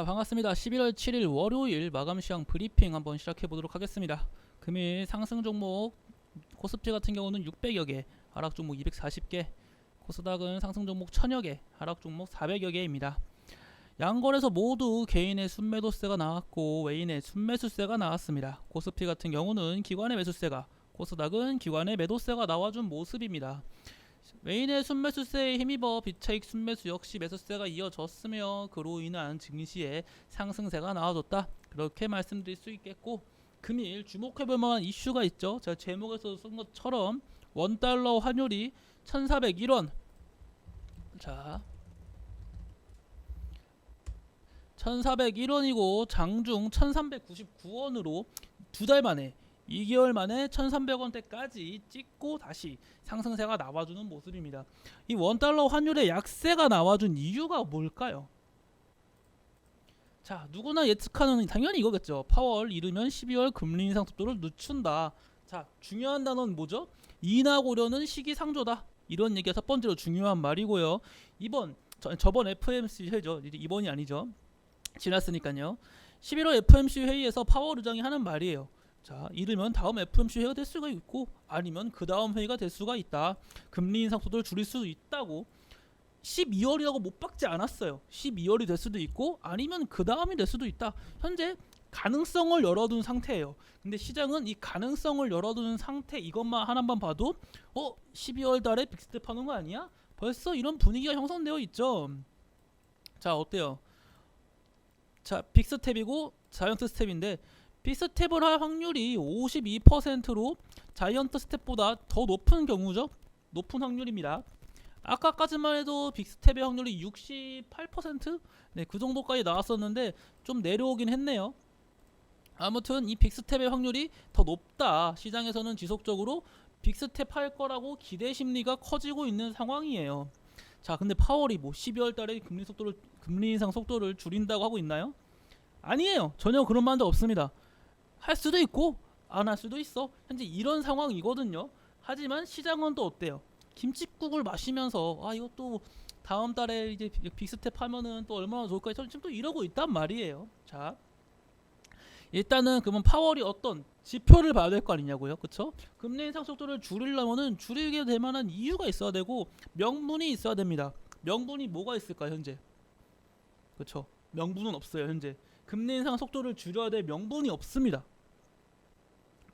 반갑습니다. 11월 7일 월요일 마감 시황 브리핑 한번 시작해 보도록 하겠습니다. 금일 상승 종목 코스피 같은 경우는 600여 개, 하락 종목 240개, 코스닥은 상승 종목 1000여 개, 하락 종목 400여 개입니다. 양거래소 모두 개인의 순매도세가 나왔고 외인의 순매수세가 나왔습니다. 코스피 같은 경우는 기관의 매수세가, 코스닥은 기관의 매도세가 나와준 모습입니다. 외인의 순매수세에 힘입어 비차익 순매수 역시 매수세가 이어졌으며 그로 인한 증시에 상승세가 나와줬다, 그렇게 말씀드릴 수 있겠고, 금일 주목해볼 만한 이슈가 있죠. 제가 제목에서 쓴 것처럼 원달러 환율이 1401원, 자 1401원이고 장중 1399원으로 두 달 만에 2개월 만에 1300원대까지 찍고 다시 상승세가 나와주는 모습입니다. 이 원달러 환율의 약세가 나와준 이유가 뭘까요? 자, 누구나 예측하는 당연히 이거겠죠. 파월 이르면 12월 금리 인상 속도를 늦춘다. 자, 중요한 단어는 뭐죠? 인하고려는 시기상조다. 이런 얘기가 첫 번째로 중요한 말이고요. 저번 FOMC 회죠. 이번이 아니죠. 지났으니까요. 11월 FOMC 회의에서 파월 의장이 하는 말이에요. 자, 이르면 다음 FOMC 회의가 될 수가 있고 아니면 그 다음 회의가 될 수가 있다. 금리 인상 속도를 줄일 수도 있다고. 12월이라고 못 박지 않았어요. 12월이 될 수도 있고 아니면 그 다음이 될 수도 있다. 현재 가능성을 열어둔 상태예요. 근데 시장은 이 가능성을 열어두는 상태 이것만 하나만 봐도 12월 달에 빅스텝 하는 거 아니야? 벌써 이런 분위기가 형성되어 있죠. 자, 어때요? 자, 빅스텝이고 자이언트 스텝인데 빅스텝을 할 확률이 52%로 자이언트 스텝보다 더 높은 경우죠. 높은 확률입니다. 아까까지만 해도 빅스텝의 확률이 68%? 네, 그 정도까지 나왔었는데 좀 내려오긴 했네요. 아무튼 이 빅스텝의 확률이 더 높다. 시장에서는 지속적으로 빅스텝 할 거라고 기대 심리가 커지고 있는 상황이에요. 자, 근데 파월이 12월 달에 금리 인상 속도를 줄인다고 하고 있나요? 아니에요. 전혀 그런 말도 없습니다. 할 수도 있고 안 할 수도 있어. 현재 이런 상황이거든요. 하지만 시장은 또 어때요? 김칫국을 마시면서 이것도 다음 달에 이제 빅스텝 하면은 또 얼마나 좋을까 지금 또 이러고 있단 말이에요. 자, 일단은 그러면 파월이 어떤 지표를 봐야 될 거 아니냐고요. 그쵸? 금리 인상 속도를 줄이려면은 줄이게 될 만한 이유가 있어야 되고 명분이 있어야 됩니다. 명분이 뭐가 있을까 현재? 그쵸? 명분은 없어요 현재. 금리 인상 속도를 줄여야 될 명분이 없습니다.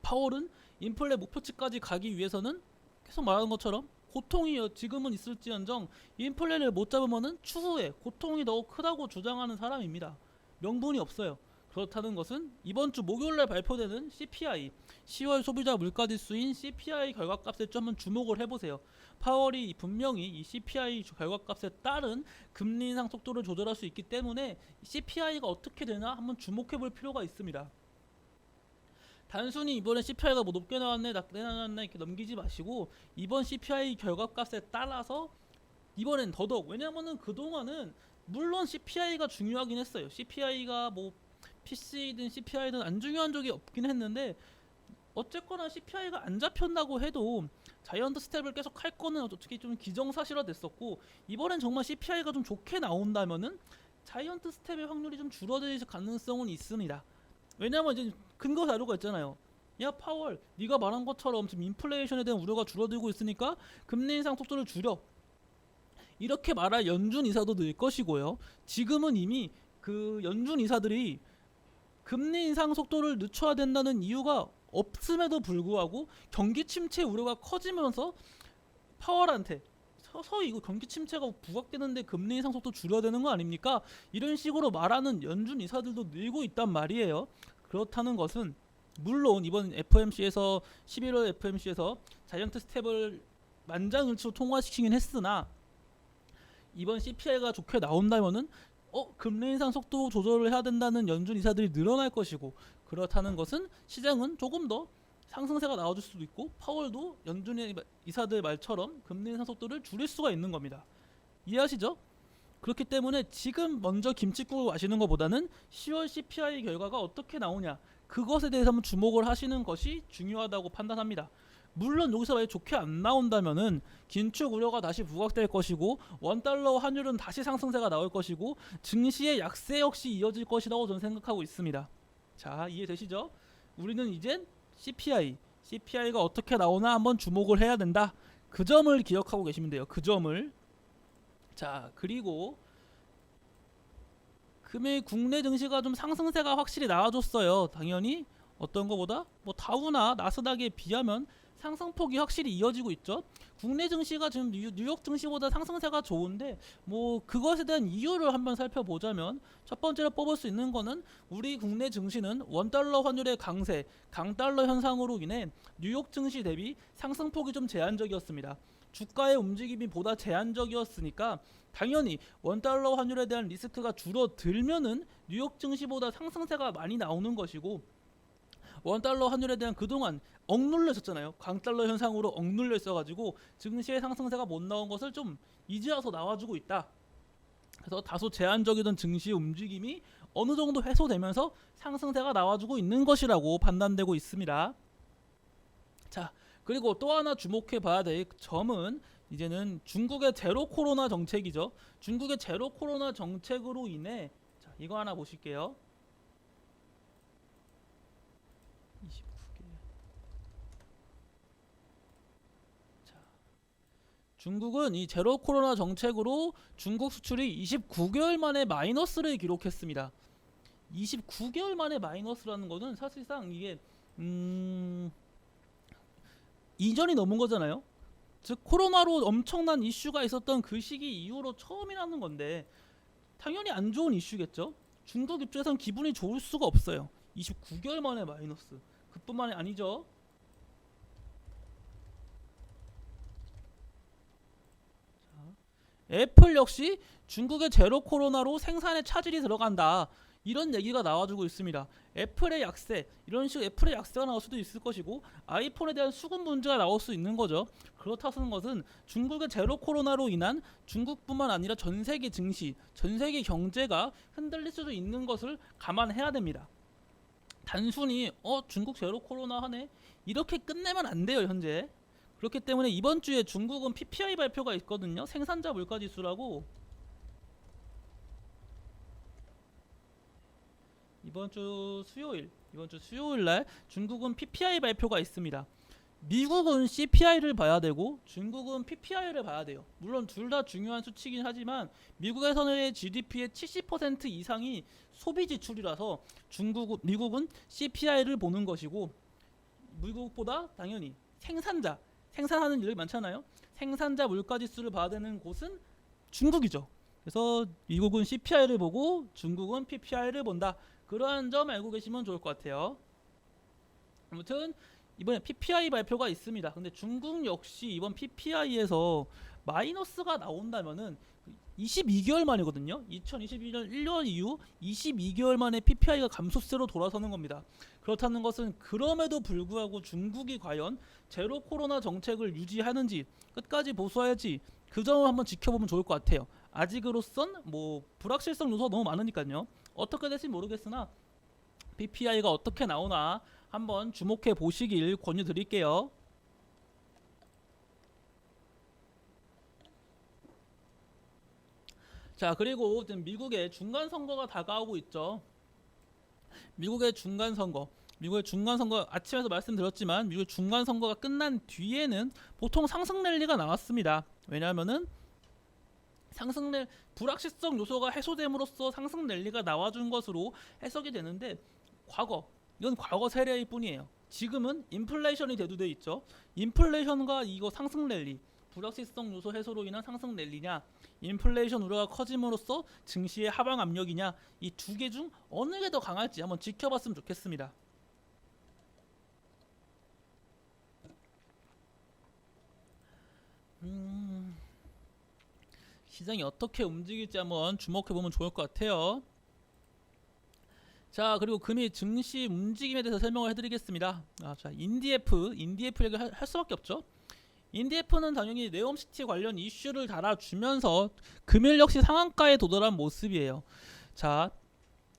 파월은 인플레 목표치까지 가기 위해서는 계속 말하는 것처럼 고통이 지금은 있을지언정 인플레를 못 잡으면은 추후에 고통이 더 크다고 주장하는 사람입니다. 명분이 없어요. 그렇다는 것은 이번 주 목요일날 발표되는 CPI, 10월 소비자 물가지수인 CPI 결과값에 좀 한번 주목을 해보세요. 파월이 분명히 이 CPI 결과값에 따른 금리 인상 속도를 조절할 수 있기 때문에 CPI가 어떻게 되나 한번 주목해볼 필요가 있습니다. 단순히 이번에 CPI가 높게 나왔네 낮게 나왔네 이렇게 넘기지 마시고 이번 CPI 결과값에 따라서 이번엔 더더욱, 왜냐면은 그동안은 물론 CPI가 중요하긴 했어요. CPI가 PC든 CPI든 안 중요한 적이 없긴 했는데 어쨌거나 CPI가 안 잡힌다고 해도 자이언트 스텝을 계속 할 거는 어떻게 좀 기정사실화 됐었고, 이번엔 정말 CPI가 좀 좋게 나온다면은 자이언트 스텝의 확률이 좀 줄어들 가능성은 있습니다. 왜냐면 이제 근거 자료가 있잖아요. 야 파월, 네가 말한 것처럼 지금 인플레이션에 대한 우려가 줄어들고 있으니까 금리 인상 속도를 줄여, 이렇게 말할 연준 이사도 늘 것이고요. 지금은 이미 그 연준 이사들이 금리 인상 속도를 늦춰야 된다는 이유가 없음에도 불구하고 경기 침체 우려가 커지면서 파월한테 서서히 이거 경기 침체가 부각되는데 금리 인상 속도 줄여야 되는 거 아닙니까? 이런 식으로 말하는 연준 이사들도 늘고 있단 말이에요. 그렇다는 것은 물론 이번 FOMC에서 11월 FOMC에서 자이언트 스텝을 만장일치로 통과시키긴 했으나 이번 CPI가 좋게 나온다면은 금리 인상 속도 조절을 해야 된다는 연준 이사들이 늘어날 것이고, 그렇다는 것은 시장은 조금 더 상승세가 나와줄 수도 있고 파월도 연준 이사들 말처럼 금리 인상 속도를 줄일 수가 있는 겁니다. 이해하시죠? 그렇기 때문에 지금 먼저 김칫국을 마시는 것보다는 10월 CPI 결과가 어떻게 나오냐 그것에 대해서 한번 주목을 하시는 것이 중요하다고 판단합니다. 물론 여기서 만약 좋게 안 나온다면은 긴축 우려가 다시 부각될 것이고 원달러 환율은 다시 상승세가 나올 것이고 증시의 약세 역시 이어질 것이라고 저는 생각하고 있습니다. 자, 이해되시죠? 우리는 이젠 CPI가 어떻게 나오나 한번 주목을 해야 된다. 그 점을 기억하고 계시면 돼요. 그 점을. 자, 그리고 금일 국내 증시가 좀 상승세가 확실히 나와줬어요. 당연히 어떤 거보다 뭐 다우나 나스닥에 비하면 상승폭이 확실히 이어지고 있죠. 국내 증시가 지금 뉴욕 증시보다 상승세가 좋은데 뭐 그것에 대한 이유를 한번 살펴보자면 첫 번째로 뽑을 수 있는 거는 우리 국내 증시는 원달러 환율의 강세, 강달러 현상으로 인해 뉴욕 증시 대비 상승폭이 좀 제한적이었습니다. 주가의 움직임이 보다 제한적이었으니까 당연히 원달러 환율에 대한 리스크가 줄어들면은 뉴욕 증시보다 상승세가 많이 나오는 것이고 원달러 환율에 대한 그동안 억눌려 있었잖아요. 강달러 현상으로 억눌려 있어가지고 증시의 상승세가 못 나온 것을 좀 이제 와서 나와주고 있다. 그래서 다소 제한적이던 증시의 움직임이 어느 정도 해소되면서 상승세가 나와주고 있는 것이라고 판단되고 있습니다. 자, 그리고 또 하나 주목해 봐야 될 점은 이제는 중국의 제로 코로나 정책이죠. 중국의 제로 코로나 정책으로 인해 자, 이거 하나 보실게요. 29개. 자, 중국은 이 제로 코로나 정책으로 중국 수출이 29개월 만에 마이너스를 기록했습니다. 29개월 만에 마이너스라는 거는 사실상 이게 2년이 넘은 거잖아요. 즉 코로나로 엄청난 이슈가 있었던 그 시기 이후로 처음이라는 건데 당연히 안 좋은 이슈겠죠. 중국 입장에선 기분이 좋을 수가 없어요. 29개월 만에 마이너스. 그뿐만이 아니죠. 애플 역시 중국의 제로 코로나로 생산에 차질이 들어간다. 이런 얘기가 나와주고 있습니다. 애플의 약세, 이런 식으로 애플의 약세가 나올 수도 있을 것이고 아이폰에 대한 수급 문제가 나올 수 있는 거죠. 그렇다는 것은 중국의 제로 코로나로 인한 중국뿐만 아니라 전 세계 증시, 전 세계 경제가 흔들릴 수도 있는 것을 감안해야 됩니다. 단순히 중국 제로 코로나 하네 이렇게 끝내면 안 돼요. 현재. 그렇기 때문에 이번 주에 중국은 PPI 발표가 있거든요. 생산자 물가지수라고. 이번 주 수요일 날 중국은 PPI 발표가 있습니다. 미국은 CPI를 봐야 되고 중국은 PPI를 봐야 돼요. 물론 둘 다 중요한 수치긴 하지만 미국에서는 GDP의 70% 이상이 소비 지출이라서 미국은 CPI를 보는 것이고 미국보다 당연히 생산하는 일이 많잖아요. 생산자 물가지수를 봐야 되는 곳은 중국이죠. 그래서 미국은 CPI를 보고 중국은 PPI를 본다. 그러한 점 알고 계시면 좋을 것 같아요. 아무튼 이번에 PPI 발표가 있습니다. 근데 중국 역시 이번 PPI에서 마이너스가 나온다면은 22개월 만이거든요. 2022년 1년 이후 22개월 만에 PPI가 감소세로 돌아서는 겁니다. 그렇다는 것은 그럼에도 불구하고 중국이 과연 제로 코로나 정책을 유지하는지 끝까지 보수해야지 그 점을 한번 지켜보면 좋을 것 같아요. 아직으로선 뭐 불확실성 요소가 너무 많으니까요. 어떻게 될지 모르겠으나 PPI가 어떻게 나오나 한번 주목해 보시길 권유드릴게요. 자, 그리고 지금 미국의 중간 선거가 다가오고 있죠. 미국의 중간 선거 아침에서 말씀드렸지만 미국의 중간 선거가 끝난 뒤에는 보통 상승 랠리가 나왔습니다. 왜냐하면은 불확실성 요소가 해소됨으로써 상승 랠리가 나와준 것으로 해석이 되는데 이건 과거 세례일 뿐이에요. 지금은 인플레이션이 대두돼 있죠. 인플레이션과 이거 상승 랠리, 불확실성 요소 해소로 인한 상승 랠리냐, 인플레이션 우려가 커짐으로써 증시의 하방 압력이냐, 이 두 개 중 어느 게 더 강할지 한번 지켜봤으면 좋겠습니다. 시장이 어떻게 움직일지 한번 주목해보면 좋을 것 같아요. 자, 그리고 금일 증시 움직임에 대해서 설명을 해드리겠습니다. 자, 인디에프 얘기 할 수밖에 없죠. 인디에프는 당연히 네옴시티 관련 이슈를 달아주면서 금일 역시 상한가에 도달한 모습이에요. 자,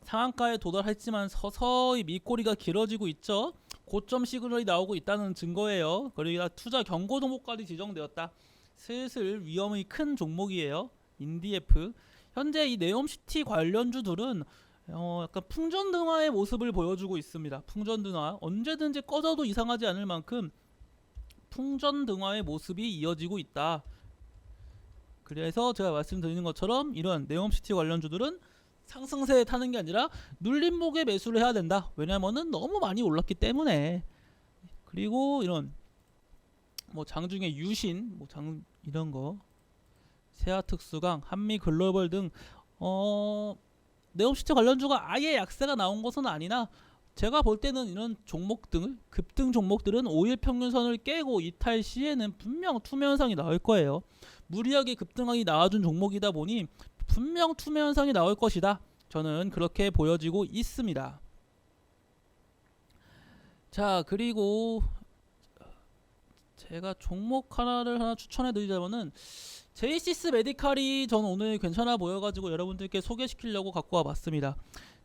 상한가에 도달했지만 서서히 밑꼬리가 길어지고 있죠. 고점 시그널이 나오고 있다는 증거예요. 그러니까 투자 경고 종목까지 지정되었다. 슬슬 위험이 큰 종목이에요. 인디에프. 현재 이 네옴시티 관련주들은 약간 풍전등화의 모습을 보여주고 있습니다. 풍전등화 언제든지 꺼져도 이상하지 않을 만큼 풍전등화의 모습이 이어지고 있다. 그래서 제가 말씀드리는 것처럼 이런 네옴시티 관련주들은 상승세에 타는 게 아니라 눌림목에 매수를 해야 된다. 왜냐면은 너무 많이 올랐기 때문에. 그리고 이런 뭐 장중에 유신, 뭐 장 이런 거, 세아특수강, 한미글로벌 등 네옴시티 관련주가 아예 약세가 나온 것은 아니나 제가 볼 때는 이런 종목들, 급등 종목들은 5일 평균선을 깨고 이탈 시에는 분명 투매 현상이 나올 거예요. 무리하게 급등하기 나와준 종목이다 보니 분명 투매 현상이 나올 것이다. 저는 그렇게 보여지고 있습니다. 자, 그리고 제가 종목 하나 추천해 드리자면은 제이시스 메디칼이 저는 오늘 괜찮아 보여가지고 여러분들께 소개시키려고 갖고 와봤습니다.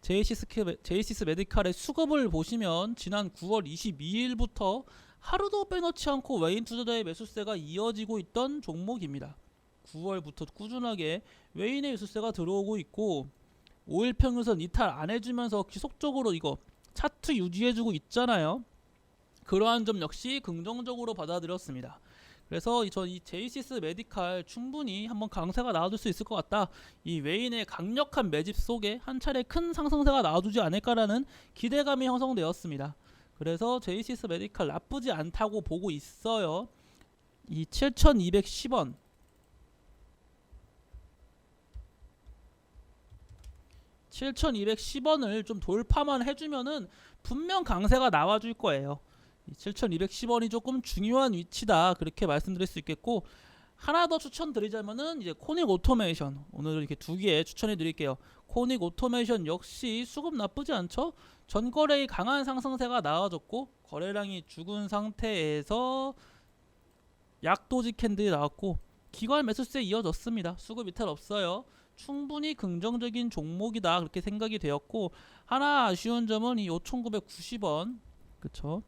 제이시스 메디칼의 수급을 보시면 지난 9월 22일부터 하루도 빼놓지 않고 외인 투자자의 매수세가 이어지고 있던 종목입니다. 9월부터 꾸준하게 외인의 매수세가 들어오고 있고 5일 평균선 이탈 안 해주면서 지속적으로 이거 차트 유지해주고 있잖아요. 그러한 점 역시 긍정적으로 받아들였습니다. 그래서 이 제이시스 메디칼 충분히 한번 강세가 나와줄 수 있을 것 같다. 이 외인의 강력한 매집 속에 한 차례 큰 상승세가 나와주지 않을까라는 기대감이 형성되었습니다. 그래서 제이시스 메디칼 나쁘지 않다고 보고 있어요. 이 7,210원 7,210원을 좀 돌파만 해주면은 분명 강세가 나와줄 거예요. 7,210원이 조금 중요한 위치다 그렇게 말씀드릴 수 있겠고, 하나 더 추천드리자면은 이제 코닉 오토메이션, 오늘 이렇게 두 개 추천해 드릴게요. 코닉 오토메이션 역시 수급 나쁘지 않죠. 전거래의 강한 상승세가 나와줬고 거래량이 죽은 상태에서 약도지 캔들이 나왔고 기관 매수세 이어졌습니다. 수급 이탈 없어요. 충분히 긍정적인 종목이다 그렇게 생각이 되었고, 하나 아쉬운 점은 이 5,990원 그쵸.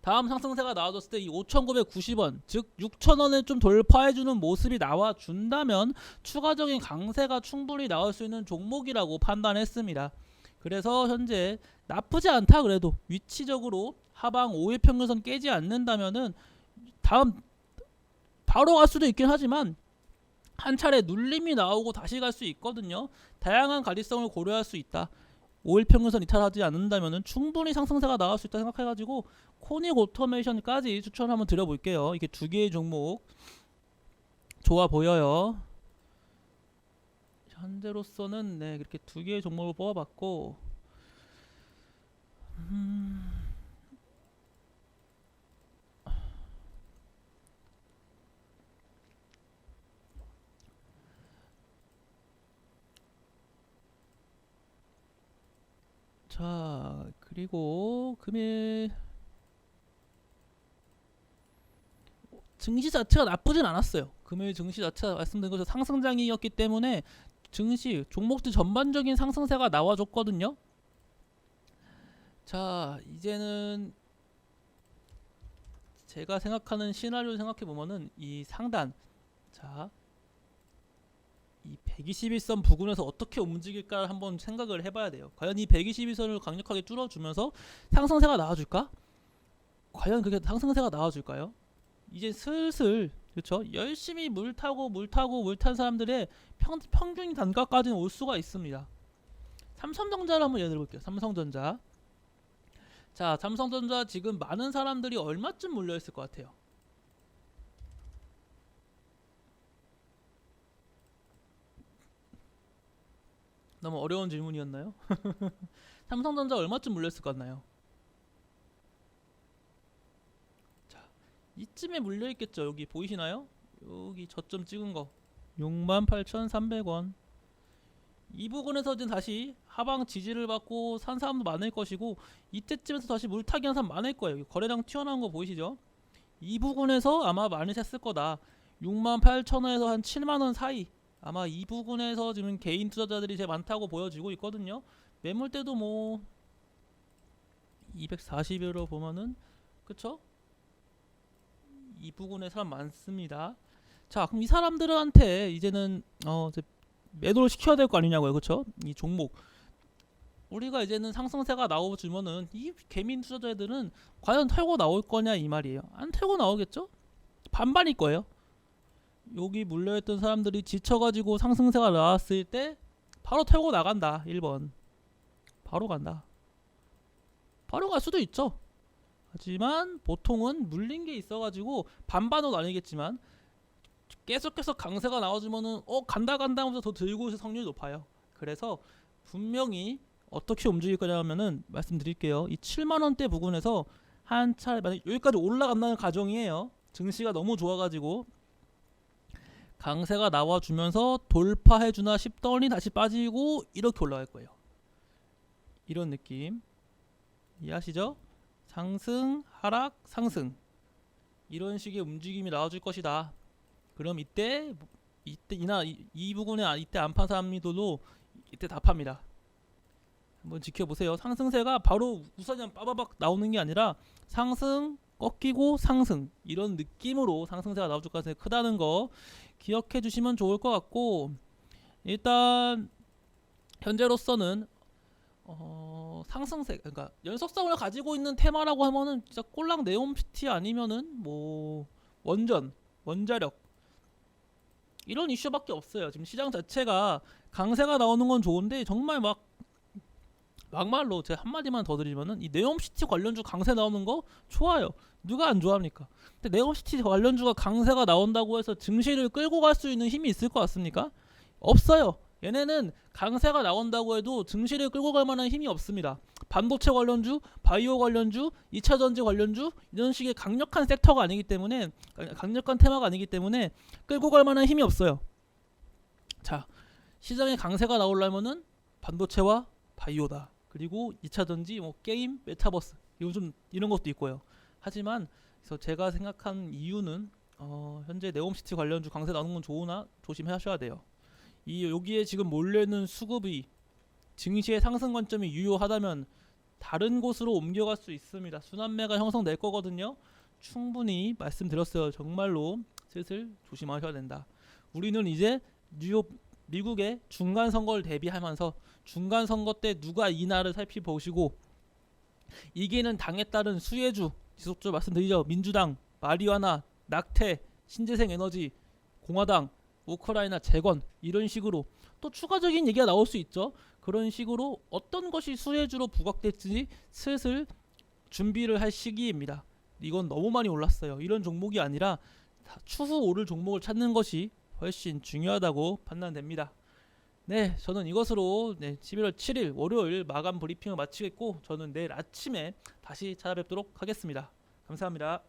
다음 상승세가 나와줬을 때 이 5,990원 즉 6,000원을 좀 돌파해주는 모습이 나와준다면 추가적인 강세가 충분히 나올 수 있는 종목이라고 판단했습니다. 그래서 현재 나쁘지 않다. 그래도 위치적으로 하방 5일 평균선 깨지 않는다면은 다음 바로 갈 수도 있긴 하지만 한 차례 눌림이 나오고 다시 갈 수 있거든요. 다양한 가지성을 고려할 수 있다. 5일 평균선 이탈하지 않는다면 충분히 상승세가 나올 수 있다 생각해가지고 코닉 오토메이션까지 추천 한번 드려볼게요. 이게 두 개의 종목 좋아 보여요. 현재로서는 네 그렇게 두 개의 종목을 뽑아봤고, 자 그리고 금일 증시 자체가 나쁘진 않았어요. 금일 증시 자체가 말씀드린 것처럼 상승장이었기 때문에 증시 종목들 전반적인 상승세가 나와줬거든요. 자 이제는 제가 생각하는 시나리오 생각해보면은 이 상단, 자 이 121선 부근에서 어떻게 움직일까 한번 생각을 해봐야 돼요. 과연 이 121선을 강력하게 뚫어주면서 상승세가 나와줄까? 과연 그게 상승세가 나와줄까요? 이제 슬슬 그렇죠. 열심히 물 탄 사람들의 평균 단가까지는 올 수가 있습니다. 삼성전자를 한번 예를 들어볼게요. 삼성전자. 자, 삼성전자 지금 많은 사람들이 얼마쯤 물려있을 것 같아요? 너무 어려운 질문이었나요? 삼성전자 얼마쯤 물렸을 것 같나요? 자, 이쯤에 물려있겠죠. 여기 보이시나요? 여기 저점 찍은 거 68,300원. 이 부분에서 이제 다시 하방 지지를 받고 산 사람도 많을 것이고, 이때쯤에서 다시 물타기 한 사람 많을 거예요. 거래량 튀어나온 거 보이시죠? 이 부분에서 아마 많이 샀을 거다. 68,000원에서 한 7만원 사이, 아마 이 부분에서 지금 개인 투자자들이 제일 많다고 보여지고 있거든요. 매물대도 뭐 240여로 보면은 그쵸? 이 부근에 사람 많습니다. 자, 그럼 이 사람들한테 이제는 이제 매도를 시켜야 될 거 아니냐고요, 그쵸? 이 종목 우리가 이제는 상승세가 나오주면은 이 개민 투자자들은 과연 털고 나올 거냐 이 말이에요. 안 털고 나오겠죠? 반반일 거예요. 여기 물려있던 사람들이 지쳐가지고 상승세가 나왔을 때 바로 털고 나간다. 1번 바로 간다. 바로 갈 수도 있죠. 하지만 보통은 물린 게 있어가지고 반반은 아니겠지만 계속해서 강세가 나와주면은 간다 하면서 더 들고 있을 확률이 높아요. 그래서 분명히 어떻게 움직일 거냐면은 말씀드릴게요. 이 7만원대 부근에서 한 차례 만약 여기까지 올라간다는 가정이에요. 증시가 너무 좋아가지고 강세가 나와주면서 돌파해주나 싶더니 다시 빠지고 이렇게 올라갈 거예요. 이런 느낌 이해하시죠? 상승, 하락, 상승 이런 식의 움직임이 나와줄 것이다. 그럼 이때 이 부분에 이때 안 판 사람들도 이때 다 팝니다. 한번 지켜보세요. 상승세가 바로 우선이 빠바박 나오는 게 아니라 상승 꺾이고 상승 이런 느낌으로 상승세가 나올 가능성이 크다는 거 기억해 주시면 좋을 것 같고, 일단 현재로서는 상승세 그러니까 연속성을 가지고 있는 테마라고 하면은 진짜 꼴랑 네옴시티 아니면은 뭐 원자력 이런 이슈밖에 없어요. 지금 시장 자체가 강세가 나오는 건 좋은데 정말 막말로 제가 한마디만 더 드리면은 이 네옴시티 관련주 강세 나오는 거 좋아요. 누가 안 좋아합니까? 근데 네옴시티 관련주가 강세가 나온다고 해서 증시를 끌고 갈 수 있는 힘이 있을 것 같습니까? 없어요. 얘네는 강세가 나온다고 해도 증시를 끌고 갈 만한 힘이 없습니다. 반도체 관련주, 바이오 관련주, 2차전지 관련주 이런 식의 강력한 섹터가 아니기 때문에 강력한 테마가 아니기 때문에 끌고 갈 만한 힘이 없어요. 자, 시장에 강세가 나오려면은 반도체와 바이오다. 그리고 2차전지, 뭐 게임, 메타버스 요즘 이런 것도 있고요. 하지만 그래서 제가 생각한 이유는 현재 네옴시티 관련주 강세 나오는 건 좋으나 조심하셔야 돼요. 여기에 지금 몰려있는 수급이 증시의 상승 관점이 유효하다면 다른 곳으로 옮겨갈 수 있습니다. 순환매가 형성될 거거든요. 충분히 말씀드렸어요. 정말로 슬슬 조심하셔야 된다. 우리는 이제 미국의 중간 선거를 대비하면서 중간 선거 때 누가 이나를 살펴보시고 이기는 당에 따른 수혜주 지속적으로 말씀드리죠. 민주당, 마리화나, 낙태, 신재생에너지, 공화당, 우크라이나 재건 이런 식으로 또 추가적인 얘기가 나올 수 있죠. 그런 식으로 어떤 것이 수혜주로 부각될지 슬슬 준비를 할 시기입니다. 이건 너무 많이 올랐어요. 이런 종목이 아니라 추후 오를 종목을 찾는 것이 훨씬 중요하다고 판단됩니다. 네, 저는 이것으로 11월 7일 월요일 마감 브리핑을 마치겠고 저는 내일 아침에 다시 찾아뵙도록 하겠습니다. 감사합니다.